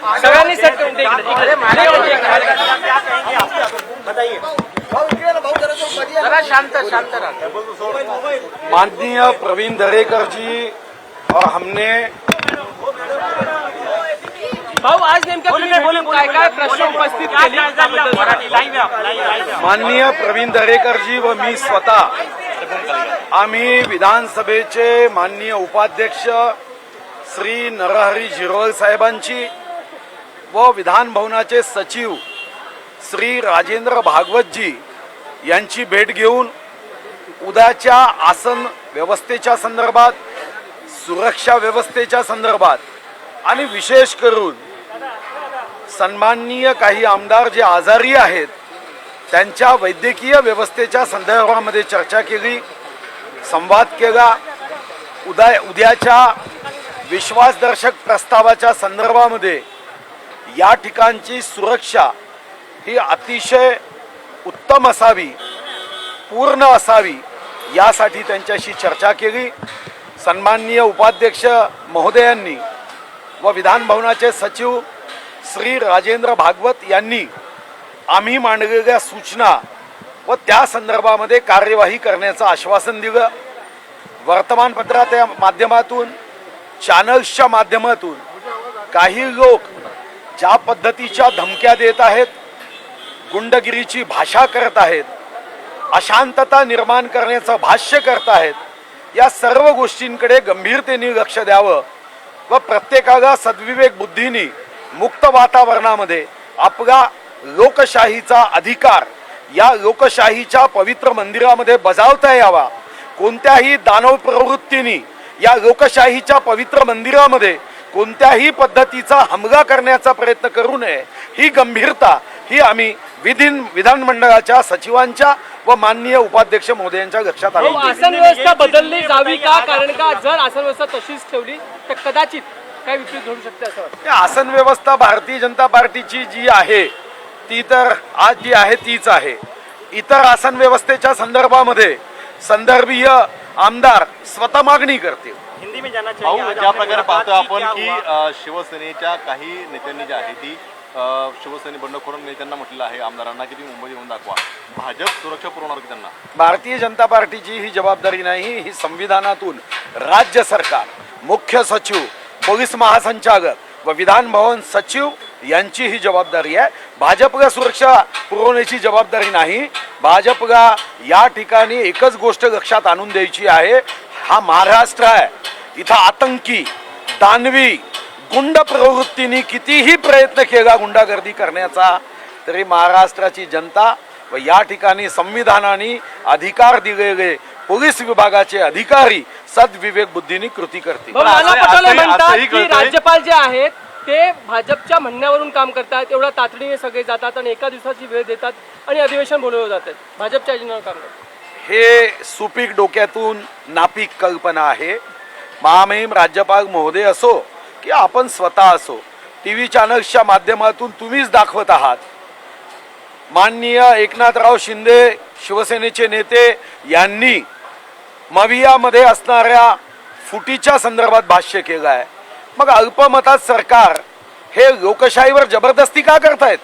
सगळ्यांनी सेट करून दे इकडे. जरा शांत रहा. माननीय प्रवीण दरेकर जी और हमने भाऊ आज नेमका काय काय प्रश्न उपस्थित केले. माननीय प्रवीण दरेकर जी व मी स्वतः आम्ही विधानसभेचे माननीय उपाध्यक्ष श्री नरहरी झिरवळ साहेबांची व विधान भवनाचे सचिव श्री राजेंद्र भागवतजी यांची भेट घेऊन उद्याच्या आसन व्यवस्थेच्या संदर्भात, सुरक्षा व्यवस्थेच्या संदर्भात आणि विशेष करून सन्माननीय काही आमदार जे आजारी आहेत त्यांच्या वैद्यकीय व्यवस्थेच्या संदर्भामध्ये चर्चा केली, संवाद केला. उद्याच्या विश्वासदर्शक प्रस्तावाच्या संदर्भामध्ये या ठिकाणची सुरक्षा ही अतिशय उत्तम असावी, पूर्ण असावी यासाठी त्यांच्याशी चर्चा केली. सन्माननीय उपाध्यक्ष महोदयांनी व विधान भवनाचे सचिव श्री राजेंद्र भागवत यांनी आम्ही मांडलेल्या सूचना व त्या संदर्भामध्ये कार्यवाही करण्याचं आश्वासन दिलं. वर्तमानपत्राच्या माध्यमातून, चॅनल्सच्या माध्यमातून काही लोक ज्या पद्धतीच्या धमक्या देत आहेत, गुंडगिरीची भाषा करत आहेत, अशांतता निर्माण करण्याचं भाष्य करत आहेत, या सर्व गोष्टींकडे गंभीरतेने लक्ष द्यावं व प्रत्येकाला सद्विवेक बुद्धीने मुक्त वातावरणामध्ये आपला लोकशाहीचा अधिकार या लोकशाहीच्या पवित्र मंदिरामध्ये बजावता यावा. कोणत्याही दानव प्रवृत्तीने या लोकशाहीच्या पवित्र मंदिरामध्ये कोणत्याही पद्धतीचा हमला करण्याचा प्रयत्न करू नये, ही गंभीरता ही आम्ही विधानमंडळाच्या सचिवांच्या व माननीय उपाध्यक्ष महोदयांच्या लक्षात आणून दिली. आसन व्यवस्था बदलली जावी का? कारण का जर आसन व्यवस्था तशीच ठेवली तर कदाचित काय विपरीत घडू शकते असं वाटतं. आसन व्यवस्था भारतीय जनता पार्टीची जी आहे ती तर आज जी आहे तीच आहे. इतर आसन व्यवस्थेच्या संदर्भामध्ये संदर्भीय आमदार स्वतः मागणी करतील. हिंदी में जाना चाहिए. ज्या प्रकारे पाहतो आपण की शिवसेनेच्या काही नेत्यांनी जी आहे ती शिवसेने बंडखोर नेत्यांना म्हटलं आहे आमदारांना की तुम्ही मुंबई येऊन दाखवा. भाजप सुरक्षा पुरवणार की त्यांना? भारतीय जनता पार्टीची ही जबाबदारी नाही, ही संविधानातून राज्य सरकार, मुख्य सचिव, पोलीस महासंचालक व विधान भवन सचिव यांची ही जबाबदारी आहे. भाजपला सुरक्षा पुरवण्याची जबाबदारी नाही. भाजपला या ठिकाणी एकच गोष्ट लक्षात आणून द्यायची आहे, हा महाराष्ट्र आहे. इथं आतंकी, दानवी, गुंड प्रवृत्तीने कितीही प्रयत्न केला गुंडागर्दी करण्याचा तरी महाराष्ट्राची जनता व या ठिकाणी संविधानाने अधिकार दिलेले पोलीस विभागाचे अधिकारी सद्विवेक बुद्धीने कृती करतील. नाना पटोले म्हणतात की राज्यपाल जे आहेत ते भाजपच्या म्हणण्यावरून काम करतात, एवढा तातडीने सगळे जातात आणि एका दिवसाची वेळ देतात आणि अधिवेशन बोलवलं जातात, भाजपच्या अजेंड्यावर काम करतात. हे सुपीक डोक्यातून नापीक कल्पना आहे. महामहिम राज्यपाल महोदय असो की आपण स्वतः असो, टीव्ही चॅनल्सच्या माध्यमातून तुम्हीच दाखवत आहात. माननीय एकनाथराव शिंदे शिवसेनेचे नेते यांनी मवियामध्ये असणाऱ्या फुटीच्या संदर्भात भाष्य केलं आहे. मग अल्पमतात सरकार हे लोकशाहीवर जबरदस्ती का करतायत?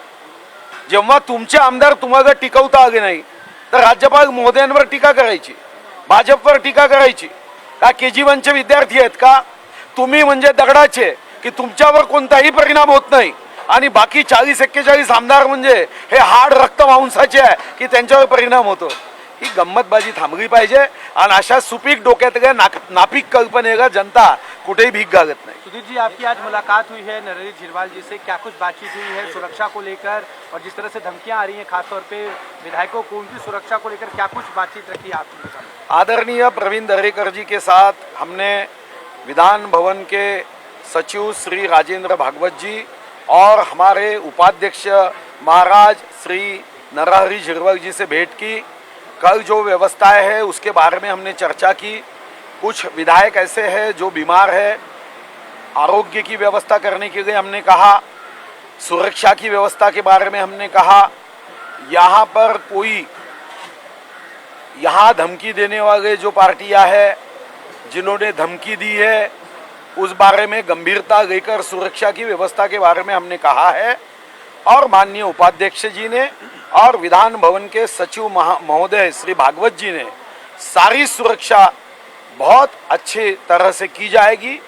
जेव्हा तुमचे आमदार तुम्हाला टिकवता आले नाही तर राज्यपाल महोदयांवर टीका करायची, भाजपवर टीका करायची का? KG1चे विद्यार्थी आहेत का तुम्ही? म्हणजे दगडाचे की तुमच्यावर कोणताही परिणाम होत नाही आणि बाकी 40-41 आमदार म्हणजे हे हाड रक्त मांसाचे आहे की त्यांच्यावर परिणाम होतो. ही गंमतबाजी थांबली पाहिजे आणि अशा सुपीक डोक्यातल्या नापीक कल्पनेला जनता कुठेही भीक घालत नाही. सुधीर जी, आपकी आज मुलाकात हुई है नरहरी झिरवाल जी से, क्या कुछ बातचीत हुई है सुरक्षा को लेकर? और जिस तरह से धमकियां आ रही हैं खासतौर पे विधायकों को, उनकी सुरक्षा को लेकर क्या कुछ बातचीत रखी आपने? आदरणीय प्रवीण दरेकर जी के साथ हमने विधान भवन के सचिव श्री राजेंद्र भागवत जी और हमारे उपाध्यक्ष महाराज श्री नरहरी झिरवल जी से भेंट की. कल जो व्यवस्थाएं है उसके बारे में हमने चर्चा की. कुछ विधायक ऐसे हैं जो बीमार है, आरोग्य की व्यवस्था करने के लिए हमने कहा, सुरक्षा की व्यवस्था के बारे में हमने कहा. यहाँ पर कोई यहाँ धमकी देने वाले जो पार्टियां हैं जिन्होंने धमकी दी है उस बारे में गंभीरता लेकर सुरक्षा की व्यवस्था के बारे में हमने कहा है और माननीय उपाध्यक्ष जी ने और विधान भवन के सचिव महोदय श्री भागवत जी ने सारी सुरक्षा बहुत अच्छी तरह से की जाएगी,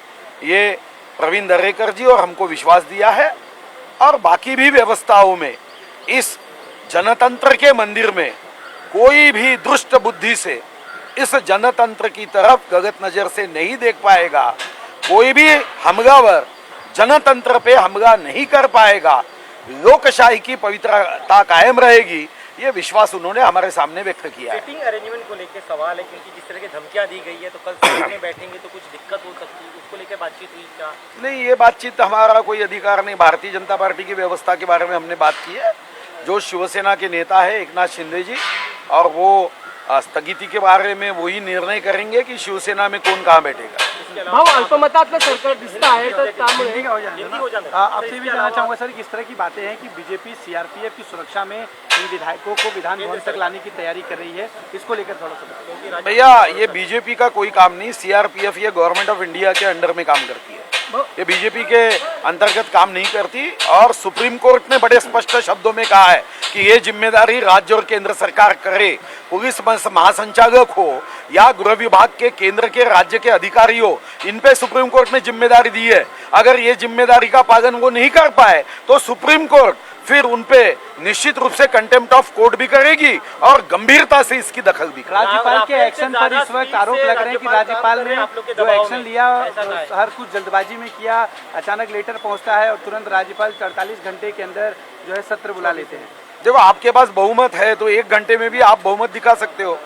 ये प्रवीण दरेकर जी और हमको विश्वास दिया है। और बाकी भी व्यवस्थाओं में इस जनतंत्र के मंदिर में कोई भी दुष्ट बुद्धि से इस जनतंत्र की तरफ गलत नजर से नहीं देख पाएगा, कोई भी हमलावर जनतंत्र पे हमला नहीं कर पाएगा, लोकशाही की पवित्रता कायम रहेगी, ये विश्वास उन्होंने हमारे सामने व्यक्त किया है। सीटिंग अरेंजमेंट को लेकर सवाल है, क्योंकि जिस तरह की धमकियां दी गई है तो कल सामने बैठेंगे तो कुछ दिक्कत हो सकती है, उसको लेकर बातचीत हुई क्या? नहीं, ये बातचीत हमारा कोई अधिकार नहीं। भारतीय जनता पार्टी की व्यवस्था के बारे में हमने बात की है। जो शिवसेना के नेता है एकनाथ शिंदे जी, और वो स्थगिती के बारे में वही निर्णय करेंगे की शिवसेना में कोण कहाँ बैठेगा। भाऊ अल्पमतातलं सरकार दिसत आहे तर त्यामुळे आपसे भी जानना चाहूंगा सर, किस तरह की बातें हैं कि बीजेपी सीआरपीएफ की सुरक्षा में इन विधायकों को विधान भवन तक लाने की तैयारी कर रही है, इसको लेकर थोड़ा सा। भैया, ये बीजेपी का कोई काम नहीं। सीआरपीएफ ये government of India K under में काम करती है, ये बीजेपी के अंतर्गत काम नहीं करती। और सुप्रीम कोर्ट ने बड़े स्पष्ट शब्दों में कहा है कि ये जिम्मेदारी राज्य और केंद्र सरकार करे। पुलिस महासंचालक हो या गृह विभाग के केंद्र के राज्य के अधिकारी हो, इन पे सुप्रीम कोर्ट ने जिम्मेदारी दी है। अगर ये जिम्मेदारी का पालन वो नहीं कर पाए तो सुप्रीम कोर्ट फिर उनपे निश्चित रूप से कंटेम्प्ट ऑफ कोर्ट भी करेगी और गंभीरता से इसकी दखल भी करेगी। राज्यपाल के एक्शन पर इस वक्त आरोप लग रहे हैं कि राज्यपाल ने जो एक्शन लिया हर कुछ जल्दबाजी में किया, अचानक लेटर पहुंचता है और तुरंत राज्यपाल 48 घंटे के अंदर जो है सत्र बुला लेते हैं। देखो, आपके पास बहुमत है तो 1 घंटे में भी आप बहुमत दिखा सकते हो।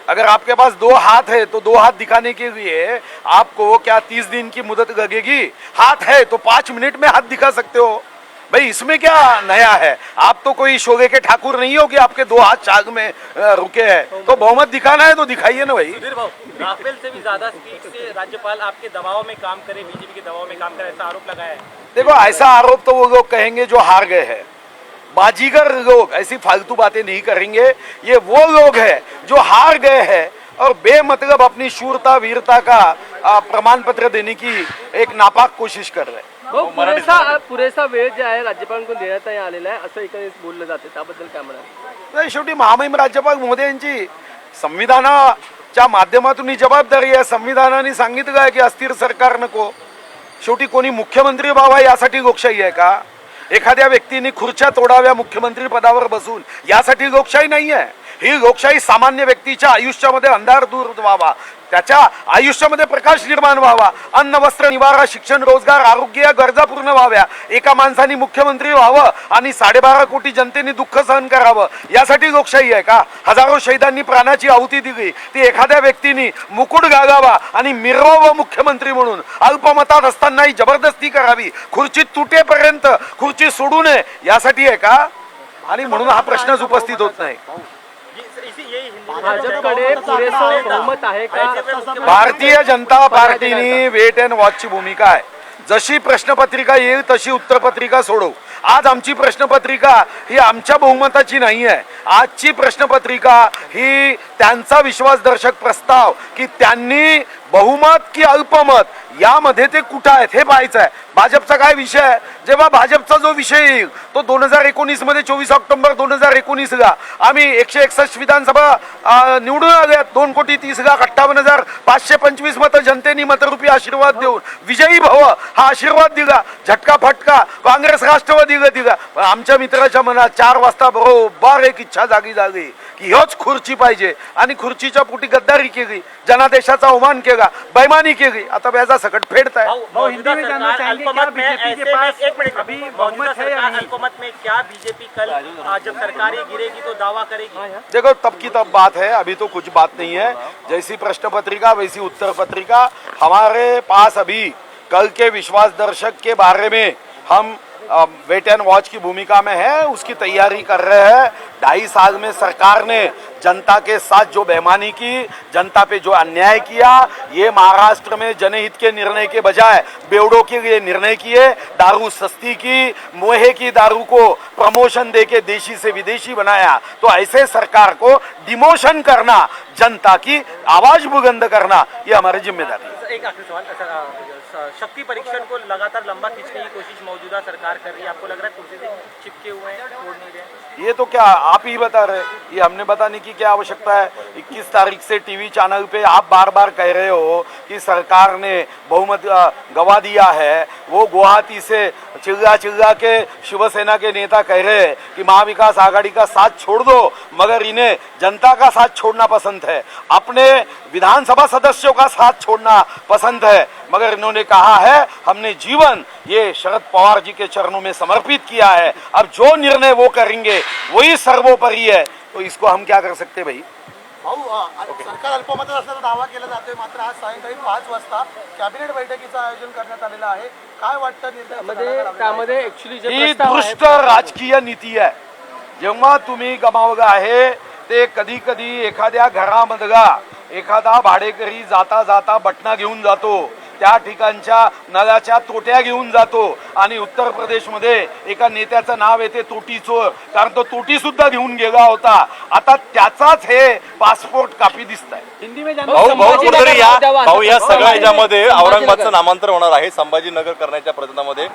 अगर आपके पास 2 हाथ है तो 2 हाथ दिखाने के लिए आपको क्या 30 दिन की मुदत लगेगी? हाथ है तो 5 मिनट में हाथ दिखा सकते हो। भाई, इसमें क्या नया है? आप तो कोई शोले के ठाकुर नहीं हो कि आपके 2 हाथ चाग में रुके हैं। तो बहुमत दिखाना है तो दिखाइए ना भाई। राफेल से भी ज्यादा स्पीड से राज्यपाल आपके दबाव में काम करे, बीजेपी के दबाव में काम करे, ऐसा आरोप लगाया है। देखो, ऐसा आरोप तो वो लोग कहेंगे जो हार गए हैं। बाजीगर लोग ऐसी फालतू बातें नहीं करेंगे। ये वो लोग हैं जो हार गए हैं और बेमतलब अपनी शूरता वीरता का प्रमाण पत्र देने की एक नापाक कोशिश कर रहे हैं। भाऊ, पुरेसा वेळ जे आहे राज्यपालांकडून देण्यात आलेला आहे असं एकंदरीत बोललं जाते, त्याबद्दल काय म्हणाल? नाही, शेवटी महामहिम राज्यपाल महोदयांची संविधानाच्या माध्यमातून ही जबाबदारी आहे। संविधानाने सांगितलं आहे की अस्थिर सरकार नको। शेवटी कोणी मुख्यमंत्री व्हावा यासाठी लोकशाही आहे का? एखाद्या व्यक्तीने खुर्च्या तोडाव्या मुख्यमंत्री पदावर बसून, यासाठी लोकशाही नाही आहे। ही लोकशाही सामान्य व्यक्तीच्या आयुष्यामध्ये अंधार दूर व्हावा, त्याच्या आयुष्यामध्ये प्रकाश निर्माण व्हावा, अन्न वस्त्र निवारा शिक्षण रोजगार आरोग्य या गरजा पूर्ण व्हाव्या, एका माणसाने मुख्यमंत्री व्हावं आणि 12.5 कोटी जनतेने दुःख सहन करावं, यासाठी लोकशाही आहे का? हजारो शहीदांनी प्राणाची आहुती दिली, ती एखाद्या व्यक्तीने मुकुट गागावा आणि मिरवावं मुख्यमंत्री म्हणून अल्पमतात असतानाही जबरदस्ती करावी, खुर्ची तुटेपर्यंत खुर्ची सोडू नये, यासाठी आहे का? आणि म्हणून हा प्रश्नच उपस्थित होत नाही। भाजपकडे पुरेसं बहुमत आहे का? भारतीय जनता पार्टीने वेट अँड वॉचची भूमिका आहे। जशी प्रश्नपत्रिका येईल तशी उत्तरपत्रिका सोडवू। आज आमची प्रश्नपत्रिका ही आमच्या बहुमताची नाही आहे। आजची प्रश्नपत्रिका ही त्यांचा विश्वासदर्शक प्रस्ताव की त्यांनी बहुमत की अल्पमत यामध्ये ते कुठं आहेत हे पाहायचं आहे। भाजपचा काय विषय आहे? जेव्हा भाजपचा जो विषय येईल तो 2019 मध्ये 24 ऑक्टोबर 2019ला आम्ही 161 विधानसभा निवडून आल्यात, 2,30,58,525 मतं जनतेने मतरूपी आशीर्वाद देऊन विजयी भव हा आशीर्वाद दिला। झटका फटका काँग्रेस राष्ट्रवादीला दिला, पण आमच्या मित्राच्या मनात 4 वाजता बरोबर एक इच्छा जागी झाली की ह्योच खुर्ची पाहिजे आणि खुर्चीच्या पोटी गद्दारी केली, जनादेशाचा अवमान केला, बेईमानी केली। आता व्याजा सकट फेडताय। हिंदी में जानना चाहेंगे क्या बीजेपी के पास अभी बहुमत है या नहीं? अल्पमत में क्या बीजेपी कल जब सरकार गिरेगी तो दावा करेगी? देखो, तब की तब बात है, अभी तो कुछ बात नहीं है। जैसी प्रश्न पत्रिका वैसी उत्तर पत्रिका। हमारे पास अभी कल के विश्वास दर्शक के बारे में हम वेट एंड वॉच की भूमिका में है, उसकी तैयारी कर रहे हैं। 2.5 साल में सरकार ने जनता के साथ जो बेईमानी की, जनता पे जो अन्याय किया, ये महाराष्ट्र में जनहित के निर्णय के बजाय बेवड़ों के लिए निर्णय किए, दारू सस्ती की, मुहे की दारू को प्रमोशन देके देशी से विदेशी बनाया। तो ऐसे सरकार को डिमोशन करना, जनता की आवाज बुलंद करना, ये हमारी जिम्मेदारी है। एक आखिरी सवाल, शक्ति परीक्षण को लगातार लंबा खींचने की कोशिश मौजूदा सरकार कर रही है। आपको लग रहा है कुर्सी से चिपके हुए हैं, छोड़ नहीं रहे? ये तो क्या आप ही बता रहे, ये हमने बताने की क्या आवश्यकता है। 21 तारीख से टीवी चैनल पे आप बार बार कह रहे हो कि सरकार ने बहुमत गवा दिया है। वो गुवाहाटी से चिल्ला के शिवसेना के नेता कह रहे हैं कि महाविकास आघाड़ी का साथ छोड़ दो, मगर इन्हें जनता का साथ छोड़ना पसंद है, अपने विधानसभा सदस्यों का साथ छोड़ना पसंद है। मगर इन्होंने कहा है हमने जीवन ये शरद पवार जी के चरणों में समर्पित किया है, अब जो निर्णय वो करेंगे वही सर्वोपरि है। तो इसको हम क्या कर सकते भाई। सरकार अल्पमतात असल्याचा दावा केला जातोय, मात्र आज सायंकाळी 5 वाजता कॅबिनेट बैठकीचं आयोजन करण्यात आलेलं आहे। काय वाटतं निर्णय? त्यामध्ये ऍक्च्युली जे ही प्रस्ताव आहे, दृष्ट राजकीय नीती आहे। जेव्हा तुम्ही गमावगा आहे ते कधी कधी एखाद्या घरामधला एखादा भाडेकरी जाता जाता बटना घेऊन जातो, त्या ठिकाणच्या नळाच्या तोट्या घेऊन जातो आणि उत्तर प्रदेशमध्ये एका नेत्याचं नाव येते तोटी चोर, कारण तो तोटी सुद्धा घेऊन गेला होता। आता त्याचाच हे पासपोर्ट कापी दिसत आहे। हिंदी में भाऊ कुठेतरी या भाऊ या सगळ्या ह्याच्यामध्ये संभाजीनगर. औरंगाबादचं नामांतर होणार आहे। संभाजीनगर करण्याच्या प्रयत्नामध्ये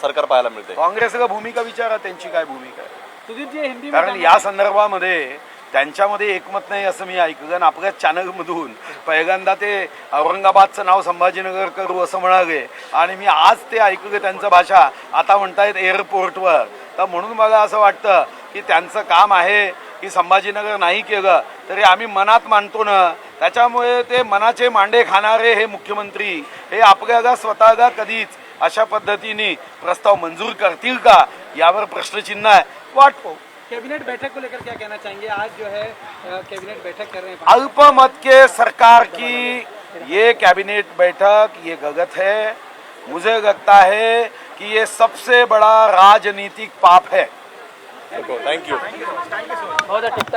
सरकार पाहायला मिळते। काँग्रेसला भूमिका विचारा, त्यांची काय भूमिका आहे। सुधीर जी हिंदी में कारण या संदर्भामध्ये त्यांच्यामध्ये एकमत नाही असं मी ऐकलं आणि आपल्या चॅनलमधून पहिल्यांदा ते औरंगाबादचं नाव संभाजीनगर करू असं म्हणाले आणि मी आज ते ऐकलं त्यांचं भाषा, आता म्हणतायत एअरपोर्टवर। तर म्हणून मला असं वाटतं की त्यांचं काम आहे की संभाजीनगर नाही केलं तरी आम्ही मनात मानतो ना, त्याच्यामुळे ते मनाचे मांडे खाणारे हे मुख्यमंत्री हे आपल्याला स्वतःला कधीच अशा पद्धतीने प्रस्ताव मंजूर करतील का यावर प्रश्नचिन्ह आहे। वाट पाहू। कैबिनेट बैठक को लेकर क्या कहना चाहेंगे? आज जो है कैबिनेट बैठक कर रहे हैं। अल्पमत के सरकार की ये कैबिनेट बैठक ये गलत है। मुझे लगता है कि ये सबसे बड़ा राजनीतिक पाप है। थँक्यू। बहुत ठीक